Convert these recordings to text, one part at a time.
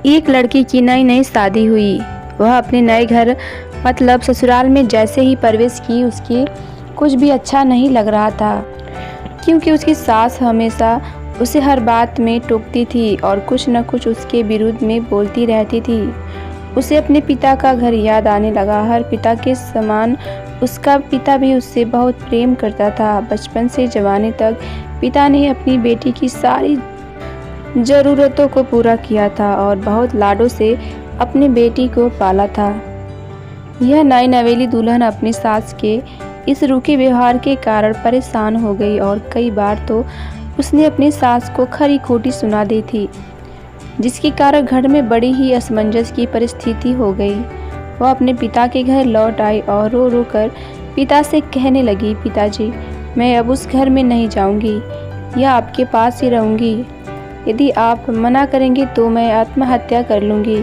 एक लड़की की नई नई शादी हुई। वह अपने नए घर मतलब ससुराल में जैसे ही प्रवेश की उसकी कुछ भी अच्छा नहीं लग रहा था, क्योंकि उसकी सास हमेशा उसे हर बात में टोकती थी और कुछ न कुछ उसके विरुद्ध में बोलती रहती थी। उसे अपने पिता का घर याद आने लगा। हर पिता के समान उसका पिता भी उससे बहुत प्रेम करता था। बचपन से जवानी तक पिता ने अपनी बेटी की सारी ज़रूरतों को पूरा किया था और बहुत लाडों से अपनी बेटी को पाला था। यह नई नवेली दुल्हन अपनी सास के इस रूखे व्यवहार के कारण परेशान हो गई और कई बार तो उसने अपनी सास को खरी खोटी सुना दी थी, जिसके कारण घर में बड़ी ही असमंजस की परिस्थिति हो गई। वह अपने पिता के घर लौट आई और रो रो कर पिता से कहने लगी, पिताजी, मैं अब उस घर में नहीं जाऊंगी या आपके पास ही रहूंगी। यदि आप मना करेंगे तो मैं आत्महत्या कर लूँगी।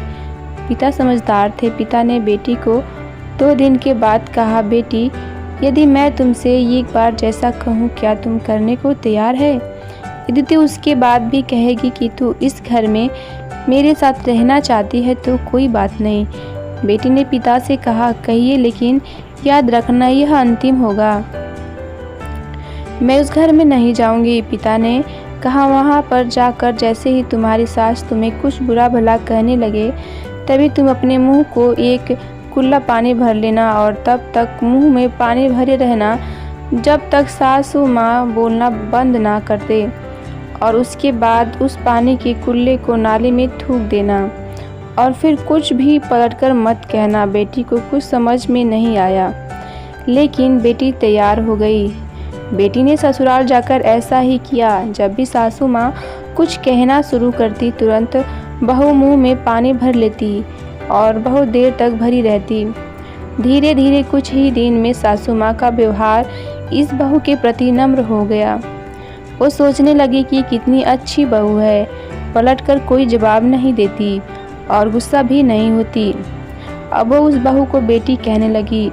पिता समझदार थे। पिता ने बेटी को 2 दिन के बाद कहा, बेटी, यदि मैं तुमसे एक बार जैसा कहूँ क्या तुम करने को तैयार है? यदि तू उसके बाद भी कहेगी कि तू इस घर में मेरे साथ रहना चाहती है तो कोई बात नहीं। बेटी ने पिता से कहा, कहिए, लेकिन याद रखना यह अंतिम होगा। मैं उस घर में नहीं जाऊंगी। पिता ने कहा, वहाँ पर जाकर जैसे ही तुम्हारी सास तुम्हें कुछ बुरा भला कहने लगे तभी तुम अपने मुंह को एक कुल्ला पानी भर लेना और तब तक मुंह में पानी भरे रहना जब तक सासू माँ बोलना बंद ना कर दे, और उसके बाद उस पानी के कुल्ले को नाली में थूक देना और फिर कुछ भी पलटकर मत कहना। बेटी को कुछ समझ में नहीं आया, लेकिन बेटी तैयार हो गई। बेटी ने ससुराल जाकर ऐसा ही किया। जब भी सासू माँ कुछ कहना शुरू करती तुरंत बहू मुंह में पानी भर लेती और बहुत देर तक भरी रहती। धीरे धीरे कुछ ही दिन में सासू माँ का व्यवहार इस बहू के प्रति नम्र हो गया। वो सोचने लगी कि कितनी अच्छी बहू है, पलटकर कोई जवाब नहीं देती और गुस्सा भी नहीं होती। अब वो उस बहू को बेटी कहने लगी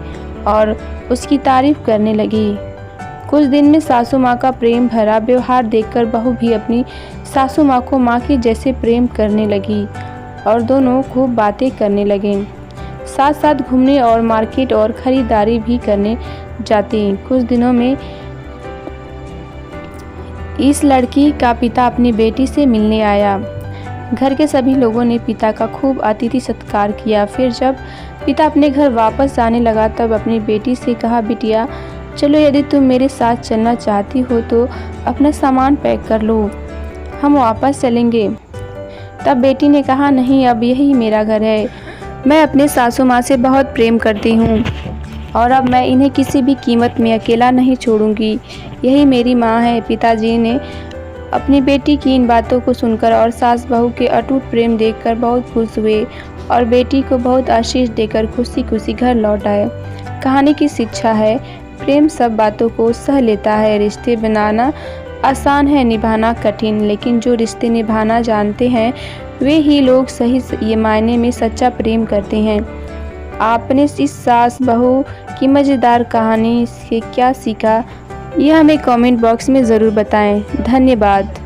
और उसकी तारीफ करने लगी। कुछ दिन में सासू माँ का प्रेम भरा व्यवहार देखकर बहू भी अपनी सासू माँ को माँ के जैसे प्रेम करने लगी और दोनों खूब बातें करने लगे। साथ साथ घूमने और मार्केट और ख़रीदारी भी करने जाती। कुछ दिनों में इस लड़की का पिता अपनी बेटी से मिलने आया। घर के सभी लोगों ने पिता का खूब अतिथि सत्कार किया। फिर जब पिता अपने घर वापस जाने लगा तब अपनी बेटी से कहा, बिटिया, चलो, यदि तुम मेरे साथ चलना चाहती हो तो अपना सामान पैक कर लो, हम वापस चलेंगे। तब बेटी ने कहा, नहीं, अब यही मेरा घर है। मैं अपने सासू माँ से बहुत प्रेम करती हूँ और अब मैं इन्हें किसी भी कीमत में अकेला नहीं छोड़ूंगी। यही मेरी माँ है। पिताजी ने अपनी बेटी की इन बातों को सुनकर और सास बहू के अटूट प्रेम देखकर बहुत खुश हुए और बेटी को बहुत आशीष देकर खुशी खुशी घर लौट आए। कहानी की शिक्षा है, प्रेम सब बातों को सह लेता है। रिश्ते बनाना आसान है, निभाना कठिन, लेकिन जो रिश्ते निभाना जानते हैं वे ही लोग सही ये मायने में सच्चा प्रेम करते हैं। आपने इस सास बहू की मज़ेदार कहानी से क्या सीखा, यह हमें कमेंट बॉक्स में ज़रूर बताएं। धन्यवाद।